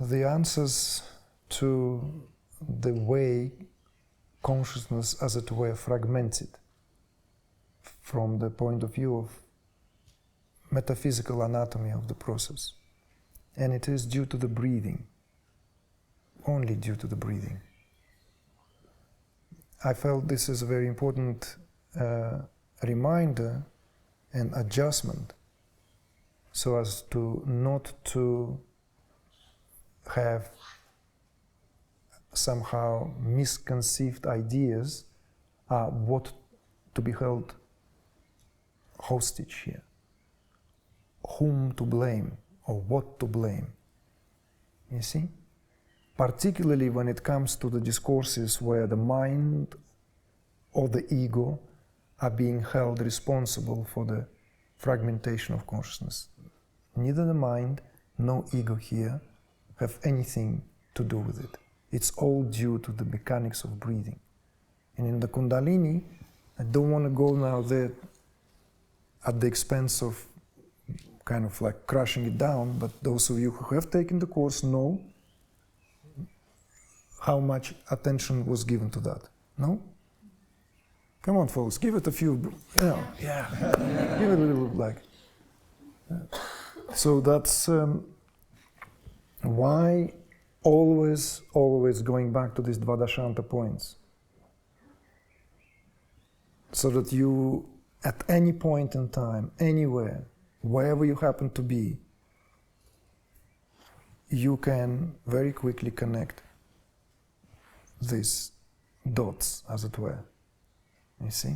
the answers to the way consciousness, as it were, fragmented from the point of view of metaphysical anatomy of the process. And it is due to the breathing, only due to the breathing. I felt this is a very important reminder and adjustment, so as to not to have somehow misconceived ideas what to be held hostage here, whom to blame or what to blame. You see? Particularly when it comes to the discourses where the mind or the ego are being held responsible for the fragmentation of consciousness. Neither the mind nor ego here have anything to do with it. It's all due to the mechanics of breathing. And in the Kundalini, I don't want to go now there at the expense of kind of like crushing it down, but those of you who have taken the course know how much attention was given to that. No? Come on, folks, give it a few, yeah. Give it a little like. So that's why always going back to these Dvadashanta points. So that you, at any point in time, anywhere, wherever you happen to be, you can very quickly connect these dots, as it were. You see?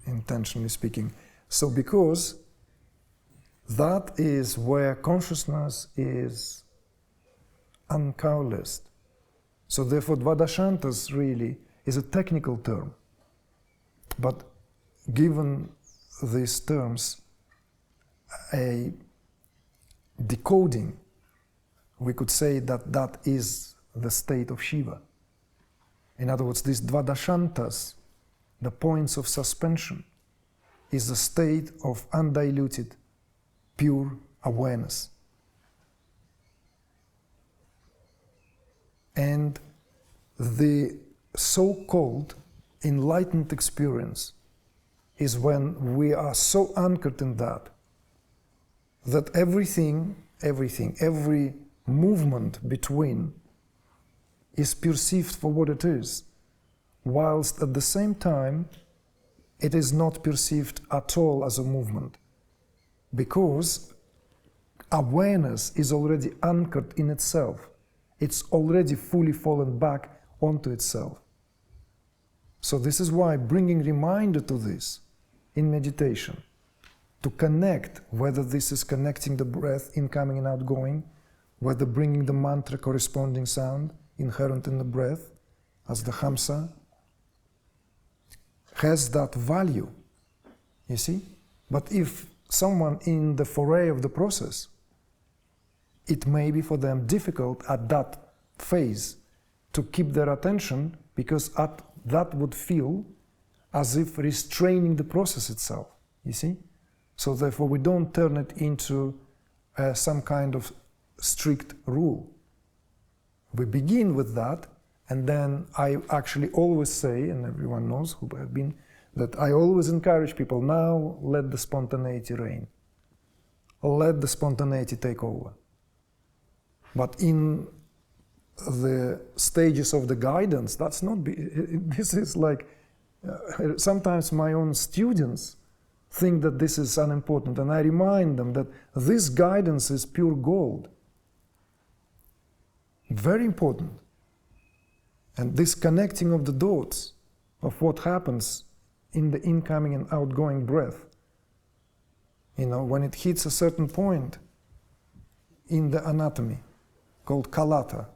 Intentionally speaking. So because that is where consciousness is uncoalesced. So therefore Dvadashantas really is a technical term. But given these terms a decoding, we could say that that is the state of Shiva. In other words, these Dvadashantas, the points of suspension, is a state of undiluted, pure awareness. And the so-called enlightened experience is when we are so anchored in that every movement between is perceived for what it is, whilst at the same time it is not perceived at all as a movement, because awareness is already anchored in itself. It's already fully fallen back onto itself. So this is why bringing reminder to this in meditation, to connect, whether this is connecting the breath, incoming and outgoing, whether bringing the mantra corresponding sound inherent in the breath, as the Hamsa, has that value, you see? But if someone in the foray of the process, it may be for them difficult at that phase to keep their attention, because that would feel as if restraining the process itself, you see? So therefore we don't turn it into some kind of strict rule. We begin with that, and then I actually always say, and everyone knows who have been, that I always encourage people, now let the spontaneity reign. Let the spontaneity take over. But in the stages of the guidance, that's not, this is like, sometimes my own students think that this is unimportant, and I remind them that this guidance is pure gold. Very important. And this connecting of the dots of what happens in the incoming and outgoing breath, you know, when it hits a certain point in the anatomy called Kalata,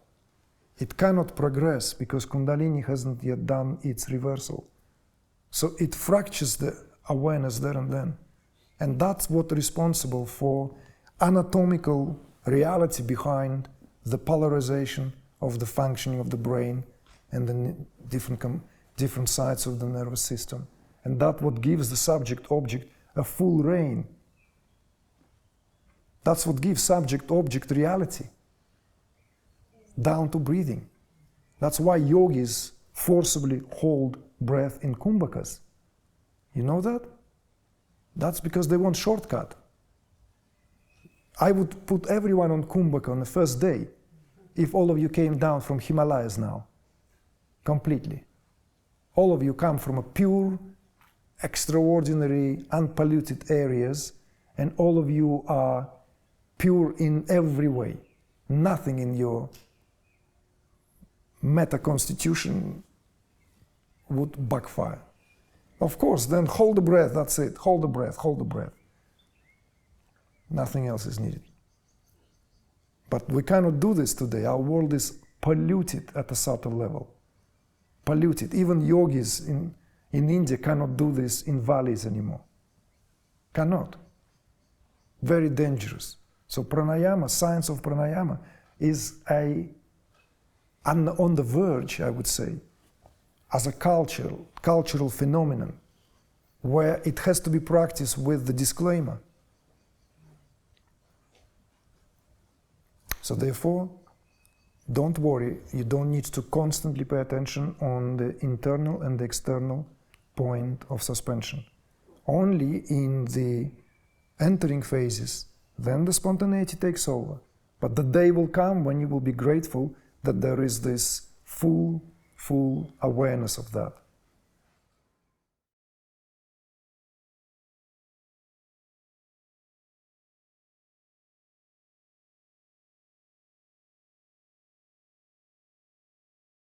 it cannot progress because Kundalini hasn't yet done its reversal. So it fractures the awareness there and then. And that's what's responsible for anatomical reality behind the polarization of the functioning of the brain and the different sides of the nervous system. And that's what gives the subject-object a full reign. That's what gives subject-object reality. down to breathing. That's why yogis forcibly hold breath in kumbhakas. You know that? That's because they want shortcut. I would put everyone on kumbhaka on the first day if all of you came down from Himalayas now, completely. All of you come from a pure, extraordinary, unpolluted areas, and all of you are pure in every way. Nothing in your meta-constitution would backfire. Of course, then hold the breath, that's it. Hold the breath, hold the breath. Nothing else is needed. But we cannot do this today. Our world is polluted at a subtle level. Polluted. Even yogis in India cannot do this in valleys anymore. Cannot. Very dangerous. So pranayama, science of pranayama, is on the verge, I would say, as a cultural phenomenon, where it has to be practiced with the disclaimer. So therefore, don't worry, you don't need to constantly pay attention on the internal and the external point of suspension. Only in the entering phases, then the spontaneity takes over. But the day will come when you will be grateful that there is this full awareness of that.